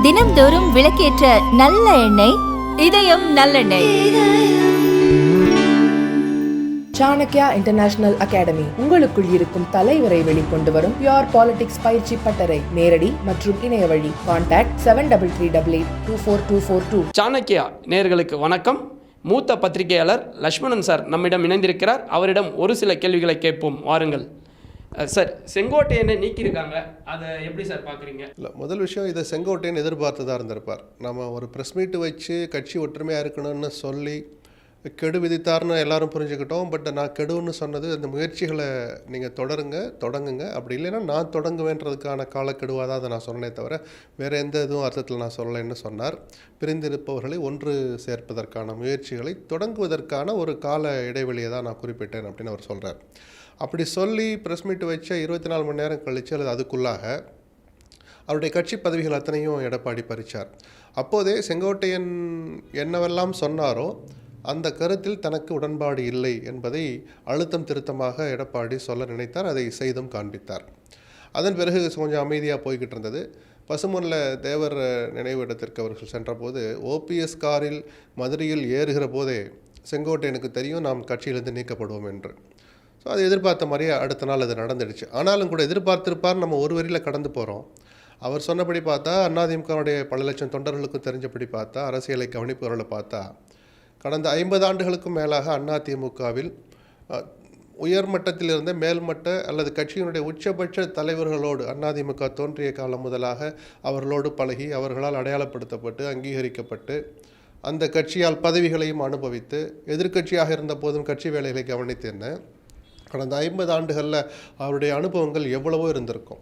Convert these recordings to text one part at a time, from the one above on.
தினம்தோறும் விளக்கேற்ற நல்ல எண்ணெய் இதயம் நல்லெண்ணெய். சாணக்யா இன்டர்நேஷனல் அகாடமி உங்களுக்குள் இருக்கும் தலைவரை வெளிக்கொண்டு வரும் பியூர் பாலிடிக்ஸ் பயிற்சி பட்டறை. நேரடி மற்றும் இணைய வழி. கான்டாக்ட் 7338824242. சாணக்யா நேயர்களுக்கு வணக்கம். மூத்த பத்திரிகையாளர் லட்சுமணன் சார் நம்மிடம் இணைந்திருக்கிறார். அவரிடம் ஒரு சில கேள்விகளை கேட்போம், வாருங்கள் சார். செங்கோட்டையனை நீக்கியிருக்காங்க, அதை எப்படி சார் பார்க்குறீங்க? இல்லை, முதல் விஷயம், இதை செங்கோட்டையன் எதிர்பார்த்ததாக இருந்திருப்பார். நம்ம ஒரு ப்ரெஸ் மீட்டு வச்சு கட்சி ஒற்றுமையாக இருக்கணும்னு சொல்லி கெடு விதித்தார்னு எல்லாரும் புரிஞ்சுக்கிட்டோம். பட் நான் கெடுன்னு சொன்னது, அந்த முயற்சிகளை நீங்கள் தொடங்குங்க, அப்படி இல்லைன்னா நான் தொடங்குவேன்றதுக்கான காலக்கெடுவாக தான் அதை நான் சொன்னே தவிர வேறு எந்த இதுவும் அர்த்தத்தில் நான் சொல்லலைன்னு சொன்னார். பிரிந்திருப்பவர்களை ஒன்று சேர்ப்பதற்கான முயற்சிகளை தொடங்குவதற்கான ஒரு கால இடைவெளியை தான் நான் குறிப்பிட்டேன் அப்படின்னு அவர் சொல்கிறார். அப்படி சொல்லி ப்ரெஸ் மீட்டு வச்ச 24 மணி நேரம் கழித்து அல்லது அதுக்குள்ளாக அவருடைய கட்சி பதவிகள் அத்தனையும் எடப்பாடி பறித்தார். அப்போதே செங்கோட்டையன் என்னவெல்லாம் சொன்னாரோ அந்த கருத்தில் தனக்கு உடன்பாடு இல்லை என்பதை அழுத்தம் திருத்தமாக எடப்பாடி சொல்ல நினைத்தார். அதை செய்தும் காண்பித்தார். அதன் பிறகு கொஞ்சம் அமைதியாக போய்கிட்டு இருந்தது. பசுமொன்னில் தேவர் நினைவு இடத்திற்கு அவர்கள் சென்றபோது ஓபிஎஸ் காரில் மதுரையில் ஏறுகிற போதே செங்கோட்டையனுக்கு தெரியும் நாம் கட்சியிலிருந்து நீக்கப்படுவோம் என்று. ஸோ அது எதிர்பார்த்த மாதிரியே அடுத்த நாள் அது நடந்துடுச்சு. ஆனாலும் கூட எதிர்பார்த்திருப்பார், நம்ம ஒரு வரியில் கடந்து போகிறோம். அவர் சொன்னபடி பார்த்தா, அதிமுகவுடைய பல லட்சம் தொண்டர்களுக்கும் தெரிஞ்சபடி பார்த்தா, அரசியலை கவனிப்பவர்களை பார்த்தா, கடந்த 50 ஆண்டுகளுக்கும் மேலாக அதிமுகவில் உயர்மட்டத்தில் இருந்த மேல்மட்ட அல்லது கட்சியினுடைய உச்சபட்ச தலைவர்களோடு அதிமுக தோன்றிய காலம் முதலாக அவர்களோடு பழகி அவர்களால் அடையாளப்படுத்தப்பட்டு அங்கீகரிக்கப்பட்டு அந்த கட்சியால் பதவிகளையும் அனுபவித்து எதிர்க்கட்சியாக இருந்த போதும் கட்சி வேலைகளை கவனித்தேன்னு கடந்த 50 ஆண்டுகளில் அவருடைய அனுபவங்கள் எவ்வளவோ இருந்திருக்கும்.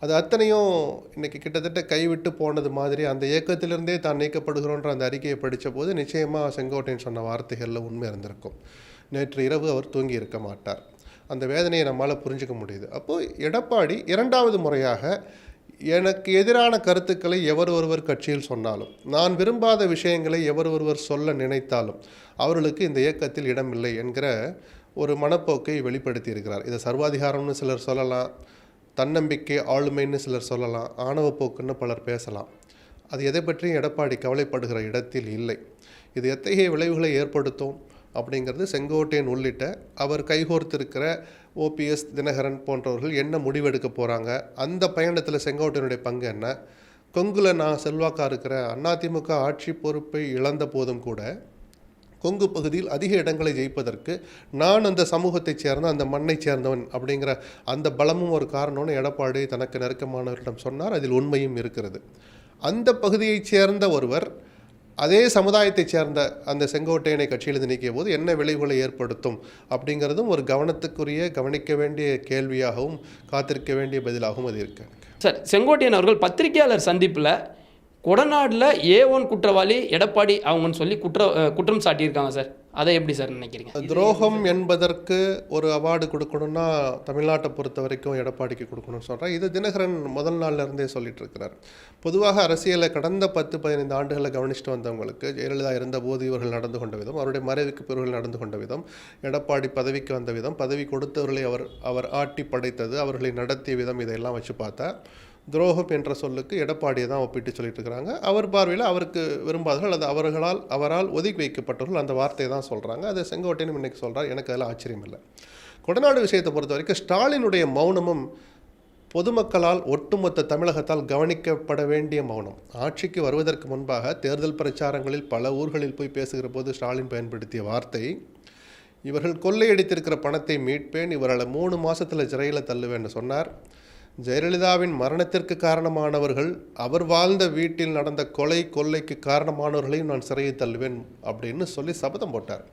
அது அத்தனையும் இன்றைக்கி கிட்டத்தட்ட கைவிட்டு போனது மாதிரி அந்த இயக்கத்திலிருந்தே தான் நீக்கப்படுகிறோன்ற அந்த அறிக்கையை படித்த போது நிச்சயமாக செங்கோட்டையன் சொன்ன வார்த்தைகளில் உண்மை இருந்திருக்கும். நேற்று இரவு அவர் தூங்கி இருக்க மாட்டார். அந்த வேதனையை நம்மால் புரிஞ்சிக்க முடியுது. அப்போது எடப்பாடி இரண்டாவது முறையாக எனக்கு எதிரான கருத்துக்களை எவர் ஒருவர் கட்சியில் சொன்னாலும், நான் விரும்பாத விஷயங்களை எவர் ஒருவர் சொல்ல நினைத்தாலும் அவர்களுக்கு இந்த இயக்கத்தில் இடமில்லை என்கிற ஒரு மனப்போக்கை வெளிப்படுத்தி இருக்கிறார். இதை சர்வாதிகாரம்னு சிலர் சொல்லலாம், தன்னம்பிக்கை ஆளுமைன்னு சிலர் சொல்லலாம், ஆணவப்போக்குன்னு பலர் பேசலாம். அது எதை பற்றியும் எடப்பாடி கவலைப்படுகிற இடத்தில் இல்லை. இது எத்தகைய விளைவுகளை ஏற்படுத்தும் அப்படிங்கிறது செங்கோட்டையன் உள்ளிட்ட அவர் கைகோர்த்திருக்கிற ஓபிஎஸ் தினகரன் போன்றவர்கள் என்ன முடிவெடுக்க போகிறாங்க, அந்த பயணத்தில் செங்கோட்டையனுடைய பங்கு என்ன, கொங்குல நான் செல்வாக்காக இருக்கிற அதிமுக ஆட்சி பொறுப்பை இழந்த போதும் கூட கொங்கு பகுதியில் அதிக இடங்களை ஜெயிப்பதற்கு நான் அந்த சமூகத்தைச் சேர்ந்த அந்த மண்ணைச் சேர்ந்தவன் அப்படிங்கிற அந்த பலமும் ஒரு காரணம்னு எடப்பாடி தனக்கு நெருக்கமானவரிடம் சொன்னார். அதில் உண்மையும் இருக்கிறது. அந்த பகுதியைச் சேர்ந்த ஒருவர் அதே சமுதாயத்தைச் சேர்ந்த அந்த செங்கோட்டையனை கட்சியிலிருந்து நீக்கிய போது என்ன விளைவுகளை ஏற்படுத்தும் அப்படிங்கிறதும் ஒரு கவனிக்க வேண்டிய கேள்வியாகவும் காத்திருக்க வேண்டிய பதிலாகவும் அது இருக்கு. சார், செங்கோட்டையன் அவர்கள் பத்திரிகையாளர் சந்திப்பில் கொடநாடில் A1 குற்றவாளி எடப்பாடி அவங்கன்னு சொல்லி குற்றம் சாட்டியிருக்காங்க சார். அதை எப்படி சார் நினைக்கிறீங்க? துரோகம் என்பதற்கு ஒரு அவார்டு கொடுக்கணும்னா தமிழ்நாட்டை பொறுத்த வரைக்கும் எடப்பாடிக்கு கொடுக்கணும்னு சொல்கிறேன். இது தினகரன் முதல் நாளில் இருந்தே சொல்லிட்டு இருக்கிறார். பொதுவாக அரசியலை கடந்த 10-15 ஆண்டுகளை கவனிச்சுட்டு வந்தவங்களுக்கு ஜெயலலிதா இருந்தபோது இவர்கள் நடந்து கொண்ட விதம், அவருடைய மறைவுக்கு பிறகு நடந்து கொண்ட விதம், எடப்பாடி பதவிக்கு வந்த விதம், பதவி கொடுத்தவர்களை அவர் ஆட்டி படைத்தது, அவர்களை நடத்திய விதம், இதையெல்லாம் வச்சு பார்த்தா துரோகம் என்ற சொல்லுக்கு எடப்பாடியை தான் ஒப்பிட்டு சொல்லிட்டு இருக்கிறாங்க. அவர் பார்வையில் அவருக்கு விரும்பாதவர்கள் அல்லது அவரால் ஒதுக்கி வைக்கப்பட்டவர்கள் அந்த வார்த்தையை தான் சொல்கிறாங்க. அதை செங்கோட்டையனும் இன்றைக்கி சொல்கிறார். எனக்கு அதில் ஆச்சரியம் இல்லை. கொடநாடு விஷயத்தை பொறுத்த வரைக்கும் ஸ்டாலினுடைய மௌனமும் பொதுமக்களால் ஒட்டுமொத்த தமிழகத்தால் கவனிக்கப்பட வேண்டிய மௌனம். ஆட்சிக்கு வருவதற்கு முன்பாக தேர்தல் பிரச்சாரங்களில் பல ஊர்களில் போய் பேசுகிற போது ஸ்டாலின் பயன்படுத்திய வார்த்தை, இவர்கள் கொள்ளையடித்திருக்கிற பணத்தை மீட்பேன், இவர்களை 3 மாதத்தில் சிறையில் தள்ளுவேன்னு சொன்னார். ஜெயலலிதாவின் மரணத்திற்கு காரணமானவர்கள், அவர் வாழ்ந்த வீட்டில் நடந்த கொள்ளைக்கு காரணமானவர்களையும் நான் சிறையை தள்ளுவேன் அப்படின்னு சொல்லி சபதம் போட்டார்.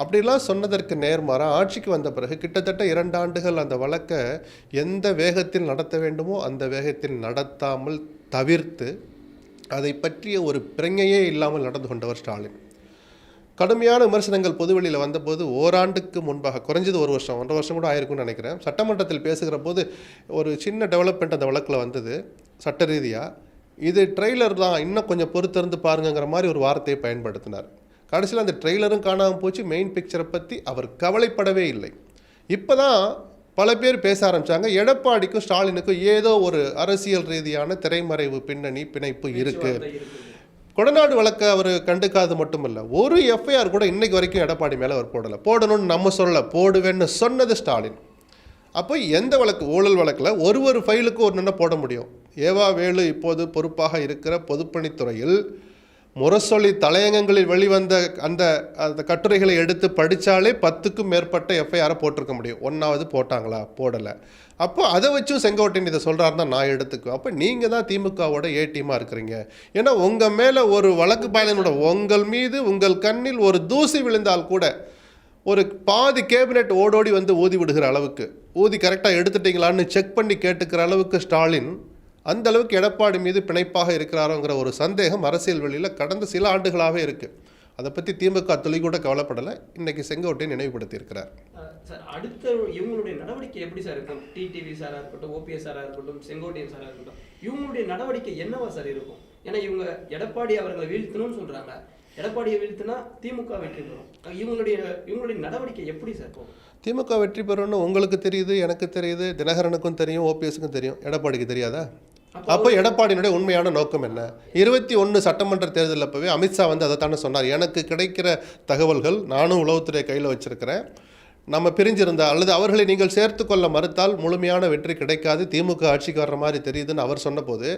அப்படிலாம் சொன்னதற்கு நேர்மாறாக ஆட்சிக்கு வந்த பிறகு கிட்டத்தட்ட 2 ஆண்டுகள் அந்த வழக்கை எந்த வேகத்தில் நடத்த வேண்டுமோ அந்த வேகத்தில் நடத்தாமல் தவிர்த்து அதை பற்றிய ஒரு பிரங்கையே இல்லாமல் நடந்து கொண்டவர் ஸ்டாலின். கடுமையான விமர்சனங்கள் பொதுவெளியில் வந்தபோது ஓராண்டுக்கு முன்பாக, குறைஞ்சது 1 வருஷம் 1.5 வருஷம் கூட ஆயிருக்கும்னு நினைக்கிறேன், சட்டமன்றத்தில் பேசுகிற போது ஒரு சின்ன டெவலப்மெண்ட் அந்த வழக்கில் வந்தது. சட்ட ரீதியாக இது ட்ரெய்லர் தான், இன்னும் கொஞ்சம் பொறுத்திருந்து பாருங்கிற மாதிரி ஒரு வார்த்தையை பயன்படுத்தினார். கடைசியில் அந்த ட்ரெய்லரும் காணாமல் போச்சு. மெயின் பிக்சரை பற்றி அவர் கவலைப்படவே இல்லை. இப்போ தான் பல பேர் பேச ஆரம்பித்தாங்க. எடப்பாடிக்கும் ஸ்டாலினுக்கும் ஏதோ ஒரு அரசியல் ரீதியான திரைமறைவு பிணைப்பு இருக்குது. கொடநாடு வழக்கை அவர் கண்டுக்காது மட்டும் இல்லை, ஒரு எஃப்ஐஆர் கூட இன்னைக்கு வரைக்கும் எடப்பாடி மேலே அவர் போடலை. போடணும்னு நம்ம சொல்லலை, போடுவேன்னு சொன்னது ஸ்டாலின். அப்போ எந்த வழக்கு, ஊழல் வழக்கில் ஒரு ஃபைலுக்கு ஒன்று போட முடியும். ஏவா வேலு இப்போது பொறுப்பாக இருக்கிற பொதுப்பணித்துறையில் முரசொலி தலையங்கங்களில் வெளிவந்த அந்த கட்டுரைகளை எடுத்து படித்தாலே 10க்கும் மேற்பட்ட எஃப்ஐஆரை போட்டிருக்க முடியும். ஒன்றாவது போட்டாங்களா? போடலை. அப்போ அதை வச்சும் செங்கோட்டையன் இதை சொல்கிறாருன்னா நான் எடுத்துக்குவேன். அப்போ நீங்கள் தான் திமுகவோட ஏ டீமாக இருக்கிறீங்க. ஏன்னா உங்கள் மேலே ஒரு வழக்கு பாயலனோட உங்கள் மீது உங்கள் கண்ணில் ஒரு தூசி விழுந்தால் கூட ஒரு பாதி கேபினெட் ஓடோடி வந்து ஊதி விடுகிற அளவுக்கு, ஊதி கரெக்டாக எடுத்துட்டீங்களான்னு செக் பண்ணி கேட்டுக்கிற அளவுக்கு ஸ்டாலின் அந்த அளவுக்கு எடப்பாடி மீது பிணைப்பாக இருக்கிறாரோங்கிற ஒரு சந்தேகம் அரசியல் வெளியில் கடந்த சில ஆண்டுகளாகவே இருக்குது. அதை பற்றி திமுக துளி கூட கவலைப்படலை. இன்னைக்கு செங்கோட்டையன் நினைவுபடுத்தி இருக்கிறார். சார், அடுத்த இவங்களுடைய நடவடிக்கை எப்படி சார் இருக்கும்? டிடிவி சாராக இருக்கட்டும், ஓபிஎஸ் சாராக இருக்கட்டும், செங்கோட்டையன் சாராக இருக்கட்டும், இவங்களுடைய நடவடிக்கை என்னவா சார் இருக்கும்? ஏன்னா இவங்க எடப்பாடி அவர்களை வீழ்த்தணும்னு சொல்கிறாங்க. எடப்பாடியை வீழ்த்தினா திமுக வெற்றி பெறும். இவங்களுடைய நடவடிக்கை எப்படி சார் போகும்? திமுக வெற்றி பெறும்னு உங்களுக்கு தெரியுது, எனக்கு தெரியுது, தினகரனுக்கும் தெரியும், ஓபிஎஸ்க்கும் தெரியும். எடப்பாடிக்கு தெரியாதா? அப்போ எடப்பாடியினுடைய உண்மையான நோக்கம் என்ன? 21 சட்டமன்ற தேர்தலில் அப்போவே அமித்ஷா வந்து அதை தானே சொன்னார். எனக்கு கிடைக்கிற தகவல்கள், நானும் உளவுத்துறை கையில் வச்சிருக்கிறேன், நம்ம பிரிஞ்சிருந்தா அல்லது அவர்களை நீங்கள் சேர்த்து கொள்ள மறுத்தால் முழுமையான வெற்றி கிடைக்காது, திமுக ஆட்சிக்கு வர்ற மாதிரி தெரியுதுன்னு அவர் சொன்னபோது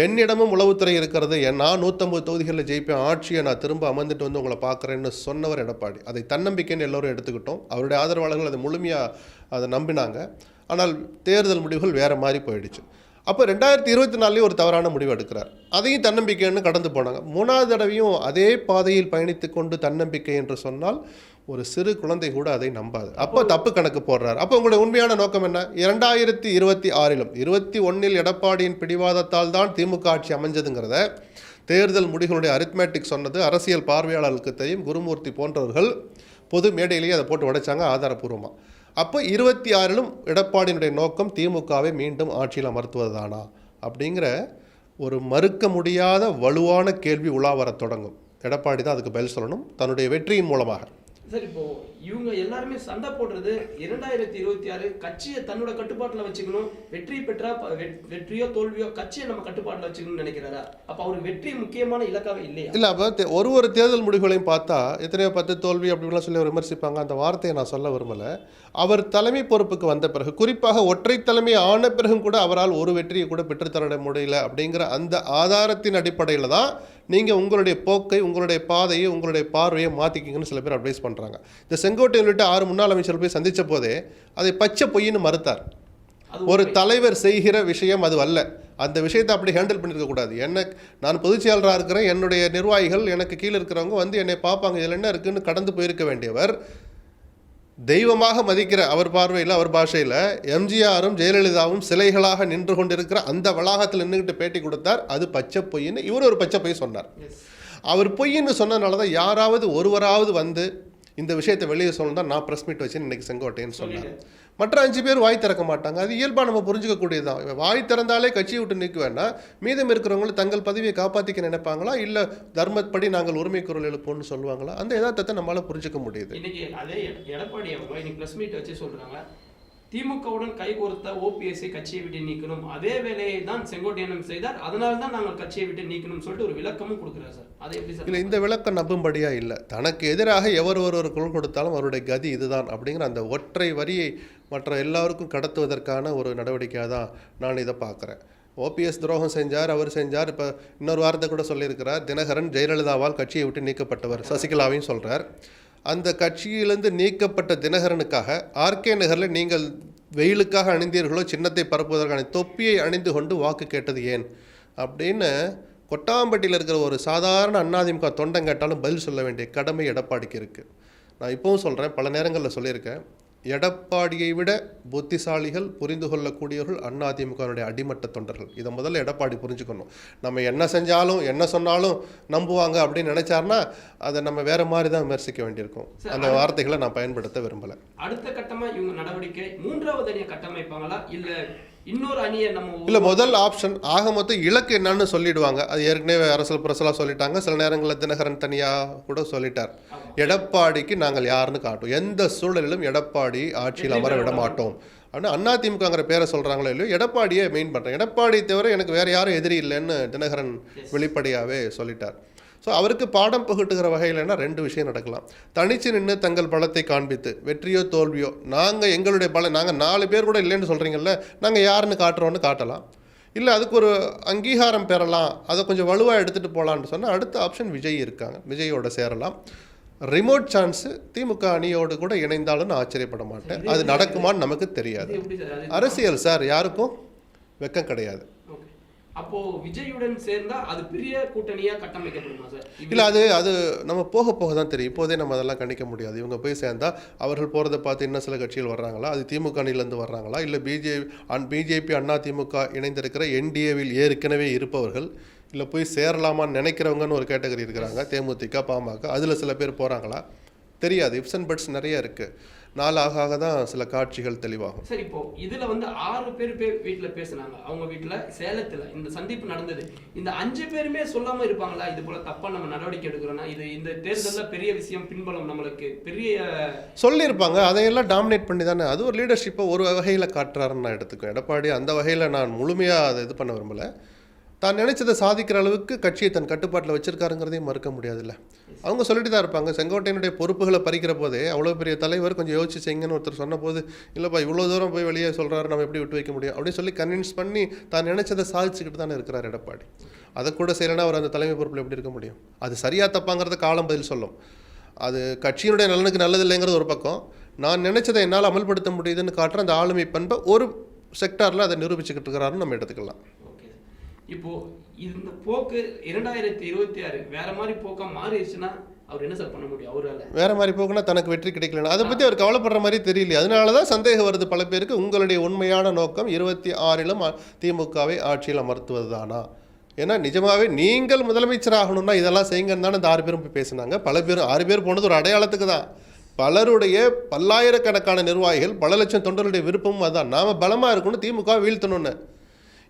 என்னிடமும் உளவுத்துறை இருக்கிறது, நான் 150 தொகுதிகளில் ஜெயிப்பேன், ஆட்சியை நான் திரும்ப அமர்ந்துட்டு வந்து உங்களை பார்க்குறேன்னு சொன்னவர் எடப்பாடி. அதை தன்னம்பிக்கைன்னு எல்லோரும் எடுத்துக்கிட்டோம். அவருடைய ஆதரவாளர்கள் அதை முழுமையாக அதை நம்பினாங்க. ஆனால் தேர்தல் முடிவுகள் வேறு மாதிரி போயிடுச்சு. அப்போ 2024 ஒரு தவறான முடிவு எடுக்கிறார். அதையும் தன்னம்பிக்கைன்னு கடந்து போனாங்க. 3வது தடவையும் அதே பாதையில் பயணித்து கொண்டு தன்னம்பிக்கை என்று சொன்னால் ஒரு சிறு குழந்தை கூட அதை நம்பாது. அப்போ தப்பு கணக்கு போடுறார். அப்போ உங்களுடைய உண்மையான நோக்கம் என்ன? 2026 21 எடப்பாடியின் பிடிவாதத்தால் தான் திமுக ஆட்சி அமைஞ்சதுங்கிறத தேர்தல் முடிவுகளுடைய அரித்மேட்டிக் சொன்னது அரசியல் பார்வையாளர்களுக்கு தெரியும். குருமூர்த்தி போன்றவர்கள் பொது மேடையிலேயே அதை போட்டு உடைச்சாங்க ஆதாரப்பூர்வமாக. அப்போ 26 எடப்பாடியினுடைய நோக்கம் திமுகவை மீண்டும் ஆட்சியில் அமர்த்துவது தானா அப்படிங்கிற ஒரு மறுக்க முடியாத வலுவான கேள்வி உலா வர தொடங்கும். எடப்பாடி தான் அதுக்கு பதில் சொல்லணும் தன்னுடைய வெற்றியின் மூலமாக. சார், இப்போ இவங்க எல்லாருமே சண்டை போடுறது 2026 கட்சியை தன்னோட கட்டுப்பாட்டில் வச்சுக்கணும், வெற்றி பெற்றா வெற்றியோ தோல்வியோ கட்சியை நம்ம கட்டுப்பாட்டில் வச்சுக்கணும்னு நினைக்கிறாரா? அப்போ அவருக்கு வெற்றி முக்கியமான இலக்காவே இல்லையா? இல்லை, அப்போ ஒரு தேர்தல் முடிவுகளையும் பார்த்தா எத்தனையோ 10 தோல்வி அப்படின்லாம் சொல்லி விமர்சிப்பாங்க. அந்த வார்த்தையை நான் சொல்ல விரும்பலை. அவர் தலைமை பொறுப்புக்கு வந்த பிறகு, குறிப்பாக ஒற்றை தலைமை ஆன பிறகும் கூட அவரால் ஒரு வெற்றியை கூட பெற்றுத்தர முடியல அப்படிங்கிற அந்த ஆதாரத்தின் அடிப்படையில் தான் நீங்கள் உங்களுடைய போக்கை, உங்களுடைய பாதையை, உங்களுடைய பார்வையை மாற்றிக்கிங்கன்னு சில பேர் அட்வைஸ் பண்ணுறாங்க. இந்த செங்கோட்டையன் உள்ளிட்ட 6 முன்னாள் அமைச்சர்கள் போய் சந்தித்த போதே அதை பச்சை பொய்ன்னு மறுத்தார். ஒரு தலைவர் செய்கிற விஷயம் அது அல்ல. அந்த விஷயத்தை அப்படி ஹேண்டில் பண்ணியிருக்கக்கூடாது. நான் பொதுச் செயலராக இருக்கிறேன், என்னுடைய நிர்வாகிகள் எனக்கு கீழே இருக்கிறவங்க வந்து என்னை பார்ப்பாங்க, இதில் என்ன இருக்குன்னு கடந்து போயிருக்க வேண்டியவர் தெய்வமாக மதிக்கிற அவர் பார்வையில், அவர் பாஷையில் எம்ஜிஆரும் ஜெயலலிதாவும் சிலைகளாக நின்று கொண்டிருக்கிற அந்த வளாகத்தில் நின்றுக்கிட்டு பேட்டி கொடுத்தார். அது பச்சை பொய்ன்னு இவர் ஒரு பச்சை பொய் சொன்னார். அவர் பொய்ன்னு சொன்னதுனால தான் யாராவது ஒருவராவது வந்து இந்த விஷயத்தை வெளியே சொல்லணும் தான் நான் ப்ரெஸ் மீட் வச்சு இன்றைக்கி செங்கோட்டைன்னு சொன்னார். மற்ற 5 பேர் வாய் திறக்க மாட்டாங்க. அது இயல்பாக நம்ம புரிஞ்சிக்கக்கூடியதான். வாய் திறந்தாலே கட்சியை விட்டு நிற்க வேண்டாம். மீதம் இருக்கிறவங்களும் தங்கள் பதவியை காப்பாற்றிக்க நினைப்பாங்களா, இல்லை தர்மப்படி நாங்கள் உரிமை குரல் எழுப்போம்னு சொல்லுவாங்களா? அந்த யதார்த்தத்தை நம்மளால் புரிஞ்சிக்க முடியுது. இன்னைக்கு அதே எடப்பாடி அவங்க இன்னைக்கு ப்ரெஸ் மீட் வச்சு சொல்கிறாங்க, திமுகவுடன் கைகோர்த்த ஓபிஎஸ்ஐ கட்சியை விட்டு நீக்கணும், அதே வேலையை தான் செங்கோட்டையனும் செய்தார், அதனால தான் நாங்கள் கட்சியை விட்டு நீக்கணும்னு சொல்லிட்டு ஒரு விளக்கமும் கொடுக்குறாரு சார். அதை எப்படி சார்? இல்லை, இந்த விளக்கம் நம்பும்படியா இல்லை. தனக்கு எதிராக ஒரு குரல் கொடுத்தாலும் அவருடைய கதி இதுதான் அப்படிங்கிற அந்த ஒற்றை வரியை மற்ற எல்லாருக்கும் கடத்துவதற்கான ஒரு நடவடிக்கையாக தான் நான் இதை பார்க்குறேன். ஓபிஎஸ் துரோகம் செஞ்சார், அவர் செஞ்சார். இப்போ இன்னொரு வாரத்தை கூட சொல்லியிருக்கிறார், தினகரன் ஜெயலலிதாவால் கட்சியை விட்டு நீக்கப்பட்டவர், சசிகலாவையும் சொல்கிறார். அந்த கட்சியிலிருந்து நீக்கப்பட்ட தினகரனுக்காக ஆர்கே நகரில் நீங்கள் வெயிலுக்காக அணிந்தீர்களோ சின்னத்தை பரப்புவதற்கான தொப்பியை அணிந்து கொண்டு வாக்கு கேட்டது ஏன் அப்படின்னு கொட்டாம்பட்டியில் இருக்கிற ஒரு சாதாரண அதிமுக தொண்டன் கேட்டாலும் பதில் சொல்ல வேண்டிய கடமை எடப்பாடிக்கு இருக்குது. நான் இப்போவும் சொல்கிறேன், பல நேரங்களில் சொல்லியிருக்கேன், எடப்பாடியை விட புத்திசாலிகள், புரிந்து கொள்ளக்கூடியவர்கள் அதிமுகவுடைய அடிமட்ட தொண்டர்கள். இதை முதல்ல எடப்பாடி புரிஞ்சுக்கணும். நம்ம என்ன செஞ்சாலும் என்ன சொன்னாலும் நம்புவாங்க அப்படின்னு நினைச்சாருன்னா அதை நம்ம வேற மாதிரி தான் விமர்சிக்க வேண்டியிருக்கும். அந்த வார்த்தைகளை நான் பயன்படுத்த விரும்பலை. அடுத்த கட்டமாக இவங்க நடவடிக்கை 3வது அணியை கட்டமைப்பாங்களா, இல்லை இன்னொரு அணியை நம்ம இல்லை முதல் ஆப்ஷன் ஆக மொத்தம் இலக்கு என்னன்னு சொல்லிடுவாங்க. அது ஏற்கனவே அரசல் புரசலாக சொல்லிட்டாங்க. சில நேரங்களில் தினகரன் தனியாக கூட சொல்லிட்டார். எடப்பாடிக்கு நாங்கள் யாருன்னு காட்டும், எந்த சூழலிலும் எடப்பாடி ஆட்சியில் அமர விட மாட்டோம் அப்படின்னா அதிமுகங்கிற பேரை சொல்கிறாங்களோ இல்லையோ எடப்பாடியே மெயின் பண்ணுறேன். எடப்பாடி தவிர எனக்கு வேறு யாரும் எதிரி இல்லைன்னு தினகரன் வெளிப்படையாகவே சொல்லிட்டார். ஸோ அவருக்கு பாடம் புகட்டுகிற வகையில்னா 2 விஷயம் நடக்கலாம். தனிச்சு நின்று தங்கள் பலத்தை காண்பித்து வெற்றியோ தோல்வியோ நாங்கள் எங்களுடைய பலம், நாங்கள் 4 பேர் கூட இல்லைன்னு சொல்கிறீங்கல்ல, நாங்கள் யாருன்னு காட்டுறோன்னு காட்டலாம். இல்லை அதுக்கு ஒரு அங்கீகாரம் பெறலாம், அதை கொஞ்சம் வலுவாக எடுத்துகிட்டு போகலான்னு சொன்னால் அடுத்த ஆப்ஷன் விஜய் இருக்காங்க, விஜயோட சேரலாம். ரிமோட் சான்ஸு திமுக அணியோடு கூட இணைந்தாலும் நான் ஆச்சரியப்பட மாட்டேன். அது நடக்குமான்னு நமக்கு தெரியாது. அரசியல் சார், யாருக்கும் வெக்கம் கிடையாது. அப்போ விஜயுடன் சேர்ந்தா அது பெரிய கூட்டணியா கட்டமைக்கப்படுமா சார்? இல்லை அது நம்ம போக போக தான் தெரியும். இப்போதே நம்ம அதெல்லாம் கணிக்க முடியாது. இவங்க போய் சேர்ந்தா அவர்கள் போகிறத பார்த்து இன்னும் சில கட்சிகள் வர்றாங்களா, அது திமுக அணியிலேருந்து வர்றாங்களா, இல்லை பிஜேபி அண்ணா திமுக இணைந்திருக்கிற என்டிஏவில் ஏற்கனவே இருப்பவர்கள், இல்லை போய் சேரலாமான்னு நினைக்கிறவங்கன்னு ஒரு கேட்டகரி இருக்கிறாங்க, தேமுதிக பாமக, அதில் சில பேர் போகிறாங்களா தெரியாது. இப்ஸ் அண்ட் பட்ஸ் நிறைய இருக்குது. நாளாக தான் சில காட்சிகள் தெளிவாகும். சரி, இப்போ இதுல 6 பேர் வீட்டுல பேசினாங்க. அவங்க வீட்டுல சேலத்துல இந்த சந்திப்பு நடந்தது. இந்த 5 பேருமே சொல்லாம இருப்பாங்களா இது போல தப்பா நம்ம நடவடிக்கை எடுக்கிறோம்னா இது இந்த தேர்தல்ல பெரிய விஷயம், பின்பலம் நம்மளுக்கு பெரிய சொல்லியிருப்பாங்க. அதையெல்லாம் டாமினேட் பண்ணி தானே அது ஒரு லீடர்ஷிப்பை ஒரு வகையில் காட்டுறாருன்னு நான் எடுத்துக்குவேன். எடப்பாடி அந்த வகையில் நான் முழுமையாக அதை இது பண்ண விரும்பலை. தான் நினைச்சதை சாதிக்கிற அளவுக்கு கட்சியை தன் கட்டுப்பாட்டில் வச்சிருக்காருங்கிறதையும் மறுக்க முடியாதுல்ல. அவங்க சொல்லிட்டு தான் இருப்பாங்க. செங்கோட்டையனுடைய பொறுப்புகளை பறிக்கிற போதே அவ்வளோ பெரிய தலைவர் கொஞ்சம் யோசிச்சு செய்யுங்கன்னு ஒருத்தர் சொன்ன போது, இல்லைப்பா இவ்வளோ தூரம் போய் வெளியே சொல்கிறாரு, நம்ம எப்படி விட்டு வைக்க முடியும் அப்படின்னு சொல்லி கன்வின்ஸ் பண்ணி தான் நினைச்சதை சாதிச்சுக்கிட்டு தானே இருக்கிறார் எடப்பாடி. அதை கூட செய்யலைன்னா அவர் அந்த தலைமை பொறுப்பில் எப்படி இருக்க முடியும்? அது சரியாக தப்பாங்கிறத காலம் பதில் சொல்லும். அது கட்சியினுடைய நலனுக்கு நல்லது இல்லைங்கிறது ஒரு பக்கம், நான் நினைச்சதை என்னால் அமல்படுத்த முடியுதுன்னு காட்டுற அந்த ஆளுமை பண்பை ஒரு செக்டாரில் அதை நிரூபிச்சுக்கிட்டு இருக்கிறாருன்னு நம்ம எடுத்துக்கலாம். இப்போ இந்த போக்கு 2026 வேற மாதிரி போக்கா மாறிடுச்சுன்னா அவர் என்ன சார் பண்ண முடியும்? அவரால் வேற மாதிரி போக்குன்னா தனக்கு வெற்றி கிடைக்கலன்னா அதை பற்றி அவர் கவலைப்படுற மாதிரி தெரியல. அதனால தான் சந்தேகம் வருது பல பேருக்கு. உங்களுடைய உண்மையான நோக்கம் 26லும் திமுகவை ஆட்சியில் அமர்த்துவது தானா? ஏன்னா நிஜமாவே நீங்கள் முதலமைச்சர் ஆகணும்னா இதெல்லாம் செய்யுங்கன்னு தானே இந்த 6 பேரும் போய் பேசினாங்க. பல பேரும் 6 பேர் போனது ஒரு அடையாளத்துக்கு தான். பலருடைய பல்லாயிரக்கணக்கான நிர்வாகிகள், பல லட்சம் தொண்டர்களுடைய விருப்பமும் அதுதான். நாம் பலமாக இருக்கணும், திமுக வீழ்த்தணும்னு.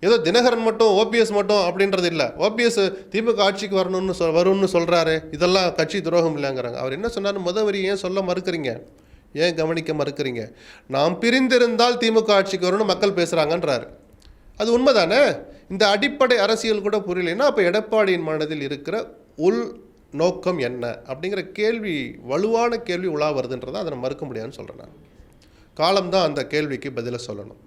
ஏதோ தினகரன் மட்டும் ஓபிஎஸ் மட்டும் அப்படின்றது இல்லை. ஓபிஎஸ் திமுக ஆட்சிக்கு வரும்னு சொல்கிறாரு, இதெல்லாம் கட்சி துரோகம் இல்லைங்கிறாங்க. அவர் என்ன சொன்னார்? வரி ஏன் சொல்ல மறுக்கிறீங்க, ஏன் கவனிக்க மறுக்கிறீங்க? நாம் பிரிந்திருந்தால் திமுக ஆட்சிக்கு வரும்னு மக்கள் பேசுகிறாங்கன்றாரு. அது உண்மைதானே? இந்த அடிப்படை அரசியல் கூட புரியலைன்னா அப்போ எடப்பாடியின் மனதில் இருக்கிற உள் நோக்கம் என்ன அப்படிங்கிற கேள்வி, வலுவான கேள்வி உலா வருதுன்றதை அதை மறுக்க முடியாதுன்னு சொல்கிறேன் நான். காலம்தான் அந்த கேள்விக்கு பதிலை சொல்லணும்.